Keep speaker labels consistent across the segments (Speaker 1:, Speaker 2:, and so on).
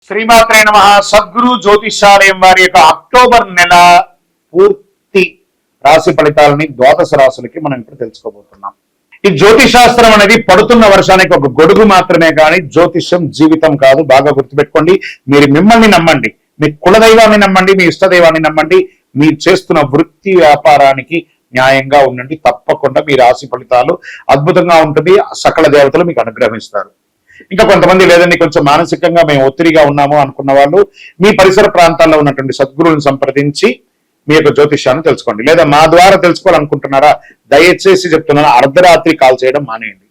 Speaker 1: శ్రీమాత్రే నమః. సద్గురు జ్యోతిషాలయం వారి యొక్క అక్టోబర్ నెల పూర్తి రాశి ఫలితాలని ద్వాదశ రాశులకి మనం ఇప్పుడు తెలుసుకోబోతున్నాం. ఈ జ్యోతిషాస్త్రం అనేది పడుతున్న వర్షానికి ఒక గొడుగు మాత్రమే కానీ జ్యోతిష్యం జీవితం కాదు. బాగా గుర్తుపెట్టుకోండి. మీరు మిమ్మల్ని నమ్మండి, మీ కులదైవాన్ని నమ్మండి, మీ ఇష్టదైవాన్ని నమ్మండి. మీరు చేస్తున్న వృత్తి వ్యాపారానికి న్యాయంగా ఉండండి. తప్పకుండా మీ రాశి ఫలితాలు అద్భుతంగా ఉంటుంది. సకల దేవతలు మీకు అనుగ్రహిస్తారు. ఇంకా కొంతమంది లేదండి కొంచెం మానసికంగా మేము ఒత్తిడిగా ఉన్నాము అనుకున్న వాళ్ళు మీ పరిసర ప్రాంతాల్లో ఉన్నటువంటి సద్గురువులను సంప్రదించి మీ యొక్క జ్యోతిష్యాన్ని తెలుసుకోండి. లేదా మా ద్వారా తెలుసుకోవాలనుకుంటున్నారా? దయచేసి చెప్తున్నాను, అర్ధరాత్రి కాల్ చేయడం మానేయండి.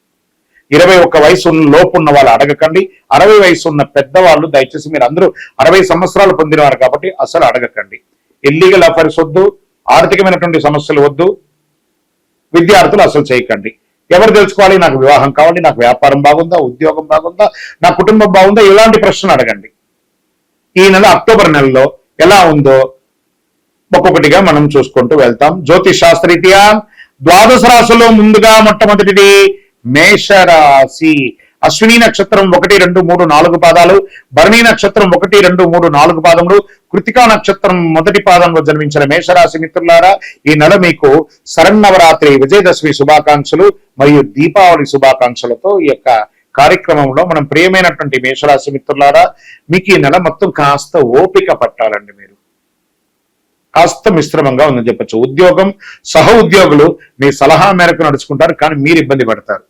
Speaker 1: 21 వయసు లోపు ఉన్న వాళ్ళు అడగకండి. 60 వయసు ఉన్న పెద్దవాళ్ళు దయచేసి, మీరు అందరూ 60 సంవత్సరాలు పొందినవారు కాబట్టి అసలు అడగకండి. ఇల్లీగల్ అఫైర్స్ వద్దు, ఆర్థికమైనటువంటి సమస్యలు వద్దు, విద్యార్థులు అసలు చేయకండి. ఎవరు తెలుసుకోవాలి? నాకు వివాహం కావాలి, నాకు వ్యాపారం బాగుందా, ఉద్యోగం బాగుందా, నా కుటుంబం బాగుందా, ఇలాంటి ప్రశ్నలు అడగండి. ఈ నెల అక్టోబర్ నెలలో ఎలా ఉందో ఒక్కొక్కటిగా మనం చూసుకుంటూ వెళ్తాం. జ్యోతిష్ శాస్త్రరీత్యా ద్వాదశ రాశుల్లో ముందుగా మొట్టమొదటిది మేషరాశి. అశ్విని నక్షత్రం 1, 2, 3, 4 పాదాలు, భరణి నక్షత్రం 1, 2, 3, 4 పాదములు, కృతికా నక్షత్రం మొదటి పాదంలో జన్మించిన మేషరాశి మిత్రులారా, ఈ నెల మీకు శరన్నవరాత్రి, విజయదశమి శుభాకాంక్షలు మరియు దీపావళి శుభాకాంక్షలతో ఈ యొక్క కార్యక్రమంలో మనం ప్రియమైనటువంటి మేషరాశి మిత్రులారా, మీకు ఈ నెల మొత్తం కాస్త ఓపిక పట్టాలండి. మీరు కాస్త మిశ్రమంగా ఉందని చెప్పచ్చు. ఉద్యోగం, సహ ఉద్యోగులు మీ సలహా మేరకు నడుచుకుంటారు, కానీ మీరు ఇబ్బంది పడతారు.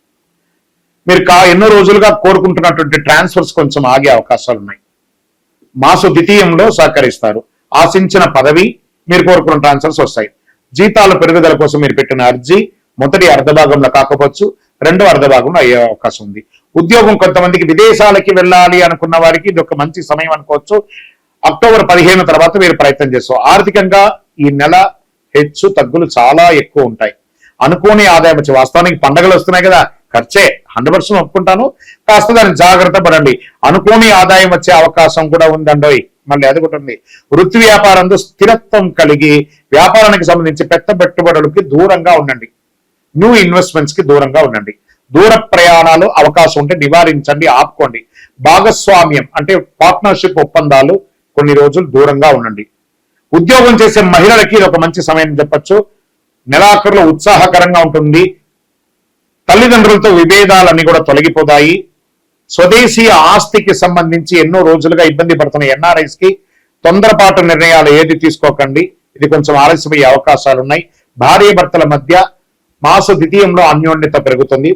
Speaker 1: మీరు ఎన్నో రోజులుగా కోరుకుంటున్నటువంటి ట్రాన్స్ఫర్స్ కొంచెం ఆగే అవకాశాలు ఉన్నాయి. మాసు ద్వితీయంలో సహకరిస్తారు. ఆశించిన పదవి, మీరు కోరుకున్న ట్రాన్స్ఫర్స్ వస్తాయి. జీతాల పెరుగుదల కోసం మీరు పెట్టిన అర్జీ మొదటి అర్ధభాగంలో కాకపోవచ్చు, రెండో అర్ధభాగంలో అయ్యే అవకాశం ఉంది. ఉద్యోగం, కొంతమందికి విదేశాలకి వెళ్ళాలి అనుకున్న వారికి ఇది ఒక మంచి సమయం అనుకోవచ్చు. అక్టోబర్ 15 తర్వాత మీరు ప్రయత్నం చేస్తారు. ఆర్థికంగా ఈ నెల హెచ్చు తగ్గులు చాలా ఎక్కువ ఉంటాయి. అనుకోని ఆదాయం వచ్చి, వాస్తవానికి పండగలు వస్తున్నాయి కదా, ఖర్చే 100% ఒప్పుకుంటాను. కాస్త దాన్ని జాగ్రత్త పడండి. అనుకోని ఆదాయం వచ్చే అవకాశం కూడా ఉందండోయ్. మళ్ళీ అది కూడా ఉంది. వృత్తి వ్యాపారంలో స్థిరత్వం కలిగి వ్యాపారానికి సంబంధించి పెద్ద పెట్టుబడులకి దూరంగా ఉండండి. న్యూ ఇన్వెస్ట్మెంట్స్ కి దూరంగా ఉండండి. దూర ప్రయాణాలు అవకాశం ఉంటే నివారించండి, ఆపుకోండి. భాగస్వామ్యం అంటే పార్ట్నర్షిప్ ఒప్పందాలు కొన్ని రోజులు దూరంగా ఉండండి. ఉద్యోగం చేసే మహిళలకి ఇది ఒక మంచి సమయం చెప్పచ్చు. నెలాఖరులో ఉత్సాహకరంగా ఉంటుంది. తల్లిదండ్రులతో విభేదాలన్నీ కూడా తొలగిపోతాయి. స్వదేశీ ఆస్తికి సంబంధించి ఎన్నో రోజులుగా ఇబ్బంది పడుతున్న ఎన్ఆర్ఐస్ కి తొందరపాటు నిర్ణయాలు ఏది తీసుకోకండి. ఇది కొంచెం ఆలస్యమయ్యే అవకాశాలు ఉన్నాయి. భార్య భర్తల మధ్య మాస ద్వితీయంలో అన్యోన్యత పెరుగుతుంది.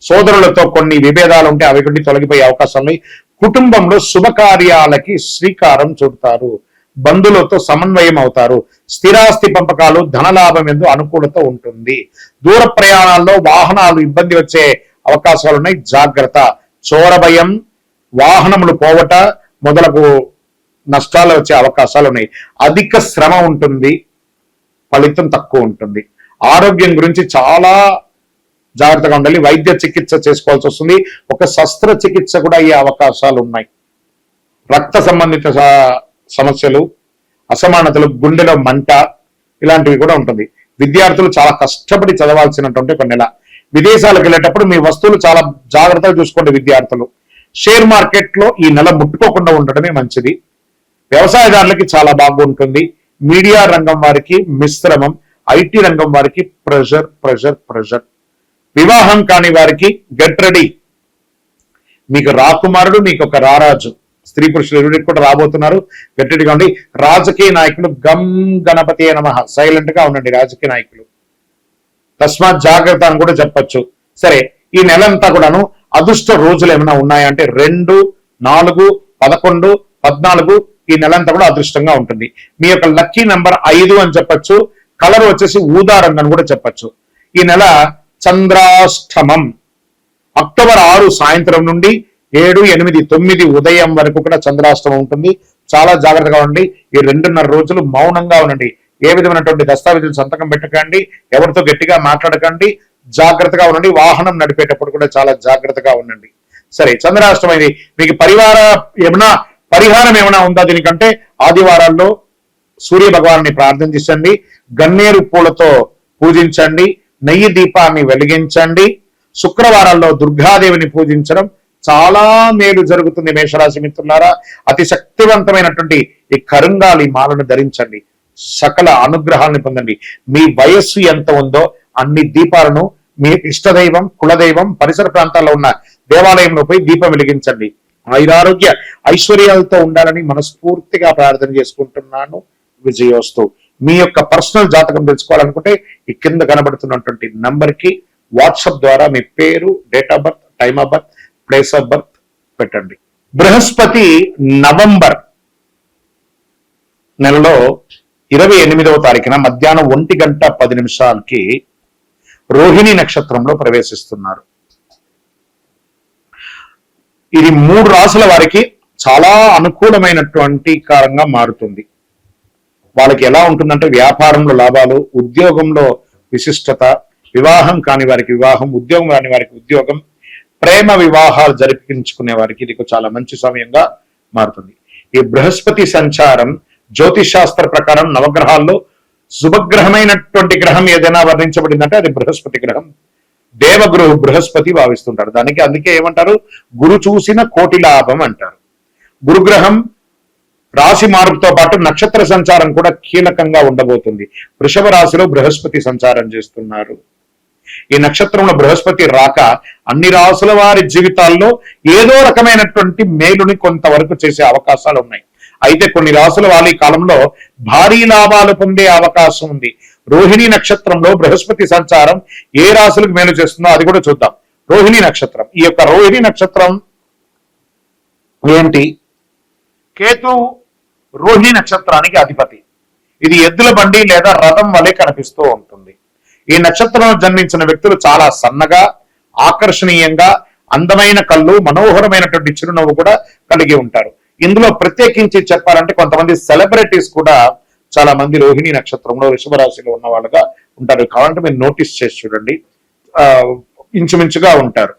Speaker 1: సోదరులతో కొన్ని విభేదాలు ఉంటే అవి కొన్ని తొలగిపోయే అవకాశాలు ఉన్నాయి. కుటుంబంలో శుభకార్యాలకి శ్రీకారం చుడతారు. బంధువులతో సమన్వయం అవుతారు. స్థిరాస్తి పంపకాలు, ధనలాభం ఎందు అనుకూలత ఉంటుంది. దూర ప్రయాణాల్లో వాహనాలు ఇబ్బంది వచ్చే అవకాశాలు ఉన్నాయి, జాగ్రత్త. చోర భయం, వాహనములు పోవట మొదలగు నష్టాలు వచ్చే అవకాశాలు ఉన్నాయి. అధిక శ్రమ ఉంటుంది, ఫలితం తక్కువ ఉంటుంది. ఆరోగ్యం గురించి చాలా జాగ్రత్తగా ఉండాలి. వైద్య చికిత్స చేసుకోవాల్సి వస్తుంది. ఒక శస్త్రచికిత్స కూడా అయ్యే అవకాశాలు ఉన్నాయి. రక్త సంబంధిత సమస్యలు, అసమానతలు, గుండెలో మంట, ఇలాంటివి కూడా ఉంటుంది. విద్యార్థులు చాలా కష్టపడి చదవాల్సినటువంటి ఒక నెల. విదేశాలకు వెళ్ళేటప్పుడు మీ వస్తువులు చాలా జాగ్రత్తగా చూసుకోండి విద్యార్థులు. షేర్ మార్కెట్ లో ఈ నెల ముట్టుకోకుండా ఉండడమే మంచిది. వ్యవసాయదారులకి చాలా బాగుంటుంది. మీడియా రంగం వారికి మిశ్రమం. ఐటీ రంగం వారికి ప్రెషర్ ప్రెషర్ ప్రెషర్. వివాహం కాని వారికి గెట్ రెడీ. మీకు రాకుమారుడు, మీకు ఒక రారాజు, స్త్రీ పురుషులు ఎవరికి కూడా రాబోతున్నారు. గట్టిగా ఉండి. రాజకీయ నాయకులు గం గణపతి నమః, సైలెంట్ గా ఉండండి రాజకీయ నాయకులు. తస్మాత్ జాగ్రత్త అని కూడా చెప్పచ్చు. సరే, ఈ నెలంతా కూడాను అదృష్ట రోజులు ఏమైనా ఉన్నాయంటే 2, 4, 11, 14 ఈ నెలంతా కూడా అదృష్టంగా ఉంటుంది. మీ యొక్క లక్కీ నెంబర్ 5 అని చెప్పచ్చు. కలర్ వచ్చేసి ఊదా రంగు అని కూడా చెప్పచ్చు. ఈ నెల చంద్రాష్టమం అక్టోబర్ 6 సాయంత్రం నుండి 7, 8, 9 ఉదయం వరకు కూడా చంద్రాష్టమం ఉంటుంది. చాలా జాగ్రత్తగా ఉండండి. ఈ 2.5 రోజులు మౌనంగా ఉండండి. ఏ విధమైనటువంటి దస్తావేజులు సంతకం పెట్టకండి. ఎవరితో గట్టిగా మాట్లాడకండి. జాగ్రత్తగా ఉండండి. వాహనం నడిపేటప్పుడు కూడా చాలా జాగ్రత్తగా ఉండండి. సరే, చంద్రాష్టమం ఇది. మీకు పరిహారం ఏమైనా ఉందా దీనికంటే? ఆదివారాల్లో సూర్య భగవాన్ని ప్రార్థించండి. గన్నేరు పూలతో పూజించండి. నెయ్యి దీపాన్ని వెలిగించండి. శుక్రవారాల్లో దుర్గాదేవిని పూజించడం చాలా మేలు జరుగుతుంది. మేషరాశి మిత్రులారా, అతి శక్తివంతమైనటువంటి ఈ కరుంగాలి మాలను ధరించండి, సకల అనుగ్రహాన్ని పొందండి. మీ వయస్సు ఎంత ఉందో అన్ని దీపాలను మీ ఇష్టదైవం, కులదైవం, పరిసర ప్రాంతాల్లో ఉన్న దేవాలయంలో పోయి దీపం వెలిగించండి. ఆయురారోగ్య ఐశ్వర్యాలతో ఉండాలని మనస్ఫూర్తిగా ప్రార్థన చేసుకుంటున్నాను. విజయోస్తు. మీ యొక్క పర్సనల్ జాతకం తెలుసుకోవాలనుకుంటే ఈ కింద కనబడుతున్నటువంటి నంబర్ కి వాట్సాప్ ద్వారా మీ పేరు, date of birth, time of birth, place of birth పెట్టండి. బృహస్పతి నవంబర్ నెలలో 28వ తారీఖున మధ్యాహ్నం 1:10 రోహిణి నక్షత్రంలో ప్రవేశిస్తున్నారు. ఇది 3 రాసుల వారికి చాలా అనుకూలమైనటువంటి కారంగా మారుతుంది. వాళ్ళకి ఎలా ఉంటుందంటే వ్యాపారంలో లాభాలు, ఉద్యోగంలో విశిష్టత, వివాహం కాని వారికి వివాహం, ఉద్యోగం కాని వారికి ఉద్యోగం, ప్రేమ వివాహాలు జరిపించుకునే వారికి ఇది చాలా మంచి సమయంగా మారుతుంది. ఈ బృహస్పతి సంచారం జ్యోతిష్ శాస్త్ర ప్రకారం నవగ్రహాల్లో శుభగ్రహమైనటువంటి గ్రహం ఏదైనా వర్ణించబడిందంటే అది బృహస్పతి గ్రహం. దేవగురు బృహస్పతి భావిస్తుంటారు. అందుకే ఏమంటారు, గురు చూసిన కోటి లాభం అంటారు. గురుగ్రహం రాశి మార్పుతో పాటు నక్షత్ర సంచారం కూడా కీలకంగా ఉండబోతుంది. వృషభ రాశిలో బృహస్పతి సంచారం చేస్తున్నారు. ఈ నక్షత్రంలో బృహస్పతి రాక అన్ని రాసుల వారి జీవితాల్లో ఏదో రకమైనటువంటి మేలుని కొంతవరకు చేసే అవకాశాలు ఉన్నాయి. అయితే కొన్ని రాసుల వారి కాలంలో భారీ లాభాలు పొందే అవకాశం ఉంది. రోహిణి నక్షత్రంలో బృహస్పతి సంచారం ఏ రాశులకు మేలు చేస్తుందో అది కూడా చూద్దాం. రోహిణి నక్షత్రం, ఈ యొక్క రోహిణి నక్షత్రం ఏంటి? కేతు రోహిణి నక్షత్రానికి అధిపతి. ఇది ఎద్దుల బండి లేదా రథం వలె కనిపిస్తూ ఉంటుంది. ఈ నక్షత్రంలో జన్మించిన వ్యక్తులు చాలా సన్నగా, ఆకర్షణీయంగా, అందమైన కళ్ళు, మనోహరమైనటువంటి చిరునవ్వు కూడా కలిగి ఉంటారు. ఇందులో ప్రత్యేకించి చెప్పాలంటే కొంతమంది సెలబ్రిటీస్ కూడా చాలా మంది రోహిణి నక్షత్రంలో వృషభ రాశిలో ఉన్న వాళ్ళుగా ఉంటారు. కావాలంటే మీరు నోటీస్ చేసి చూడండి, ఇంచుమించుగా ఉంటారు.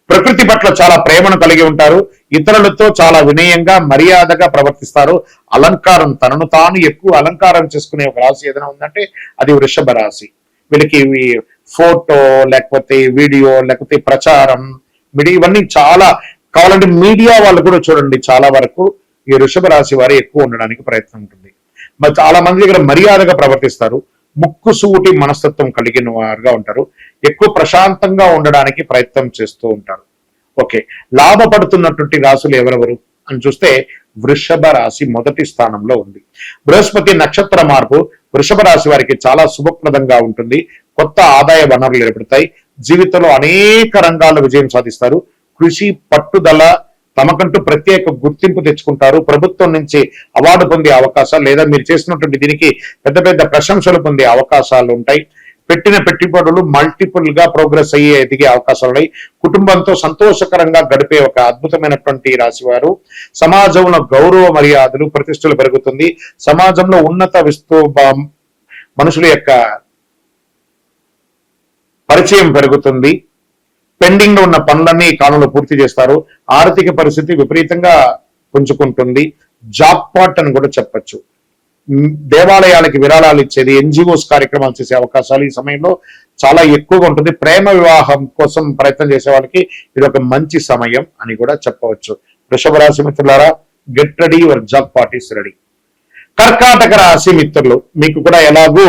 Speaker 1: ప్రకృతి పట్ల చాలా ప్రేమను కలిగి ఉంటారు. ఇతరులతో చాలా వినయంగా, మర్యాదగా ప్రవర్తిస్తారు. అలంకారం, తనను తాను ఎక్కువ అలంకారం చేసుకునే ఒక రాశి ఏదైనా ఉందంటే అది వృషభ రాశి. వీళ్ళకి ఫోటో, లేకపోతే వీడియో, లేకపోతే ప్రచారం, ఇవన్నీ చాలా కావాలంటే మీడియా వాళ్ళు కూడా చూడండి, చాలా వరకు ఈ వృషభ రాశి వారు ఎక్కువ ఉండడానికి ప్రయత్నం ఉంటుంది. మరి చాలా మంది దగ్గర మర్యాదగా ప్రవర్తిస్తారు. ముక్కుసూటి మనస్తత్వం కలిగిన వారుగా ఉంటారు. ఎక్కువ ప్రశాంతంగా ఉండడానికి ప్రయత్నం చేస్తూ ఉంటారు. ఓకే, లాభపడుతున్నటువంటి రాశులు ఎవరెవరు అని చూస్తే వృషభ రాశి మొదటి స్థానంలో ఉంది. బృహస్పతి నక్షత్ర మార్పు వృషభ రాశి వారికి చాలా శుభప్రదంగా ఉంటుంది. కొత్త ఆదాయ వనరులు ఏర్పడతాయి. జీవితంలో అనేక రంగాల్లో విజయం సాధిస్తారు. కృషి, పట్టుదల, తమకంటూ ప్రత్యేక గుర్తింపు తెచ్చుకుంటారు. ప్రభుత్వం నుంచి అవార్డు పొందే అవకాశాలు లేదా మీరు చేసినటువంటి దీనికి పెద్ద పెద్ద ప్రశంసలు పొందే అవకాశాలు ఉంటాయి. పెట్టిన పెట్టుబడులు మల్టిపుల్ గా ప్రోగ్రెస్ అయ్యే ఎదిగే అవకాశాలు ఉన్నాయి. కుటుంబంతో సంతోషకరంగా గడిపే ఒక అద్భుతమైనటువంటి రాశి వారు. సమాజంలో గౌరవ మర్యాదలు, ప్రతిష్టలు పెరుగుతుంది. సమాజంలో ఉన్నత మనుషుల యొక్క పరిచయం పెరుగుతుంది. పెండింగ్ లో ఉన్న పనులన్నీ ఈ కాలంలో పూర్తి చేస్తారు. ఆర్థిక పరిస్థితి విపరీతంగా పుంజుకుంటుంది. జాబ్ పాట్ అని కూడా చెప్పచ్చు. దేవాలయాలకి విరాళాలు ఇచ్చేది, ఎన్జిఓస్ కార్యక్రమాలు చేసే అవకాశాలు ఈ సమయంలో చాలా ఎక్కువగా ఉంటుంది. ప్రేమ వివాహం కోసం ప్రయత్నం చేసే వాళ్ళకి ఇది ఒక మంచి సమయం అని కూడా చెప్పవచ్చు. వృషభ రాశి మిత్రులారా, get ready, your job part is ready. కర్కాటక రాశి మిత్రులు, మీకు కూడా ఎలాగూ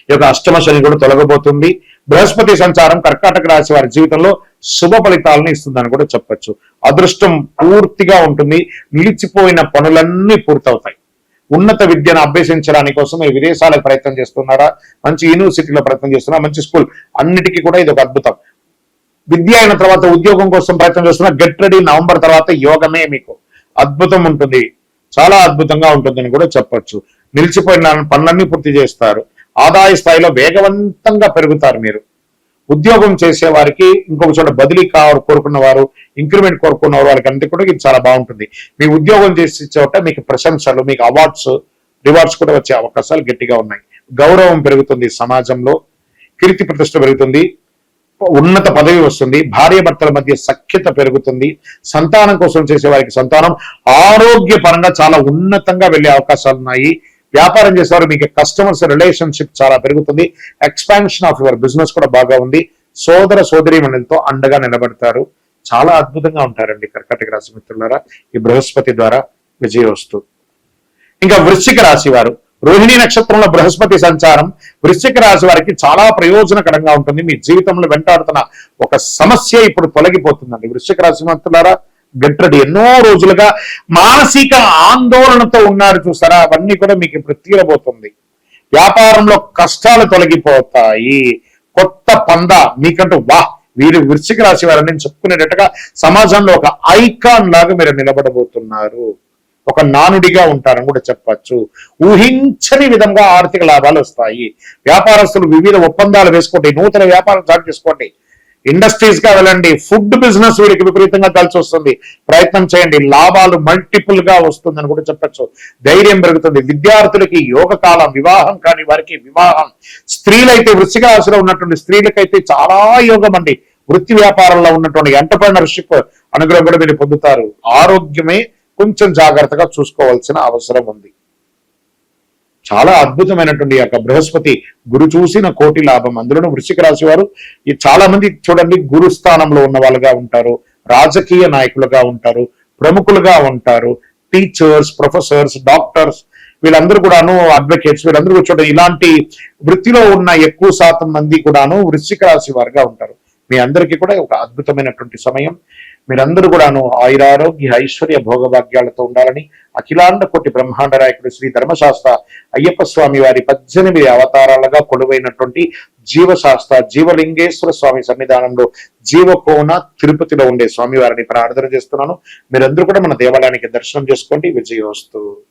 Speaker 1: ఈ యొక్క అష్టమ శని కూడా తొలగబోతుంది. బృహస్పతి సంచారం కర్కాటక రాశి వారి జీవితంలో శుభ ఫలితాలను ఇస్తుందని కూడా చెప్పచ్చు. అదృష్టం పూర్తిగా ఉంటుంది. నిలిచిపోయిన పనులన్నీ పూర్తవుతాయి. ఉన్నత విద్యను అభ్యసించడానికి కోసం విదేశాలకు ప్రయత్నం చేస్తున్నారా, మంచి యూనివర్సిటీలో ప్రయత్నం చేస్తున్నారా, మంచి స్కూల్, అన్నిటికీ కూడా ఇది ఒక అద్భుతం. విద్య అయిన తర్వాత ఉద్యోగం కోసం ప్రయత్నం చేస్తున్నా, గెట్ రెడీ. నవంబర్ తర్వాత యోగమే మీకు అద్భుతం ఉంటుంది, చాలా అద్భుతంగా ఉంటుందని కూడా చెప్పొచ్చు. నిలిచిపోయిన పనులన్నీ పూర్తి చేస్తారు. ఆదాయ స్థాయిలో వేగవంతంగా పెరుగుతారు. మీరు ఉద్యోగం చేసే వారికి ఇంకొక చోట బదిలీ కోరుకున్న వారు, ఇంక్రిమెంట్ కోరుకున్న వారు, వాళ్ళకి అంతా కూడా ఇది చాలా బాగుంటుంది. మీ ఉద్యోగం చేసే చోట మీకు ప్రశంసలు, మీకు అవార్డ్స్, రివార్డ్స్ కూడా వచ్చే అవకాశాలు గట్టిగా ఉన్నాయి. గౌరవం పెరుగుతుంది, సమాజంలో కీర్తి ప్రతిష్ట పెరుగుతుంది, ఉన్నత పదవి వస్తుంది, భార్య భర్తల మధ్య సఖ్యత పెరుగుతుంది. సంతానం కోసం చేసే వారికి సంతానం ఆరోగ్యపరంగా చాలా ఉన్నతంగా వెళ్లే అవకాశాలు ఉన్నాయి. వ్యాపారం చేసేవారు మీకు కస్టమర్స్ రిలేషన్షిప్ చాలా పెరుగుతుంది. ఎక్స్పాన్షన్ ఆఫ్ యువర్ బిజినెస్ కూడా బాగా ఉంది. సోదర సోదరీమణులతో అండగా నిలబడతారు. చాలా అద్భుతంగా ఉంటారండి కర్కాటక రాశి మిత్రులారా ఈ బృహస్పతి ద్వారా విజయోస్తు. ఇంకా వృశ్చిక రాశి వారు, రోహిణి నక్షత్రంలో బృహస్పతి సంచారం వృశ్చిక రాశి వారికి చాలా ప్రయోజనకరంగా ఉంటుంది. మీ జీవితంలో వెంటాడుతున్న ఒక సమస్య ఇప్పుడు తొలగిపోతుందండి. వృశ్చిక రాశి మిత్రులారా గెట్ రెడీ. ఎన్నో రోజులుగా మానసిక ఆందోళనతో ఉన్నారు చూసారా, అవన్నీ కూడా మీకు ఇప్పుడు తీరబోతుంది. వ్యాపారంలో కష్టాలు తొలగిపోతాయి. కొత్త పంద మీకంటూ వీరు వృశ్చిక రాశి వారని నేను చెప్పుకునేటట్టుగా సమాజంలో ఒక ఐకాన్ లాగా మీరు నిలబడబోతున్నారు. ఒక నానుడిగా ఉంటారని కూడా చెప్పచ్చు. ఊహించని విధంగా ఆర్థిక లాభాలు వస్తాయి. వ్యాపారస్తులు వివిధ ఒప్పందాలు వేసుకోండి, నూతన వ్యాపారం స్టార్ట్ చేసుకోండి, ఇండస్ట్రీస్ గా వెళ్ళండి, ఫుడ్ బిజినెస్ వీరికి విపరీతంగా కలిసి వస్తుంది, ప్రయత్నం చేయండి, లాభాలు మల్టిపుల్ గా వస్తుందని కూడా చెప్పచ్చు. ధైర్యం పెరుగుతుంది. విద్యార్థులకి యోగ కాలం, వివాహం కాని వారికి వివాహం, స్త్రీలైతే వృశ్చిక రాశిలో ఉన్నటువంటి స్త్రీలకైతే చాలా యోగం అండి. వృత్తి వ్యాపారంలో ఉన్నటువంటి ఎంటర్‌ప్రెన్యూర్‌షిప్ అనుగ్రహం కూడా మీరు పొందుతారు. ఆరోగ్యమే కొంచెం జాగ్రత్తగా చూసుకోవాల్సిన అవసరం ఉంది. చాలా అద్భుతమైనటువంటి యొక్క బృహస్పతి గురు చూసిన కోటి లాభం. అందులోనూ వృశ్చిక రాశి వారు చాలా మంది చూడండి గురు స్థానంలో ఉన్న వాళ్ళుగా ఉంటారు, రాజకీయ నాయకులుగా ఉంటారు, ప్రముఖులుగా ఉంటారు, టీచర్స్, ప్రొఫెసర్స్, డాక్టర్స్, వీళ్ళందరూ కూడాను అడ్వకేట్స్, వీళ్ళందరూ చూడండి ఇలాంటి వృత్తిలో ఉన్న ఎక్కువ శాతం మంది కూడాను వృశ్చిక రాశి వారుగా ఉంటారు. మీ అందరికీ కూడా ఒక అద్భుతమైనటువంటి సమయం. మీరందరూ కూడాను ఆయురారోగ్య ఐశ్వర్య భోగభాగ్యాలతో ఉండాలని అఖిలాండ కోటి బ్రహ్మాండ నాయకుడు శ్రీ ధర్మశాస్త్ర అయ్యప్ప స్వామి వారి 18 అవతారాలుగా కొలువైనటువంటి జీవశాస్త్ర జీవలింగేశ్వర స్వామి సన్నిధానంలో జీవకోన తిరుపతిలో ఉండే స్వామి వారిని ప్రార్థన చేస్తున్నాను. మీరందరూ కూడా మన దేవాలయానికి దర్శనం చేసుకోండి. విజయోస్తు.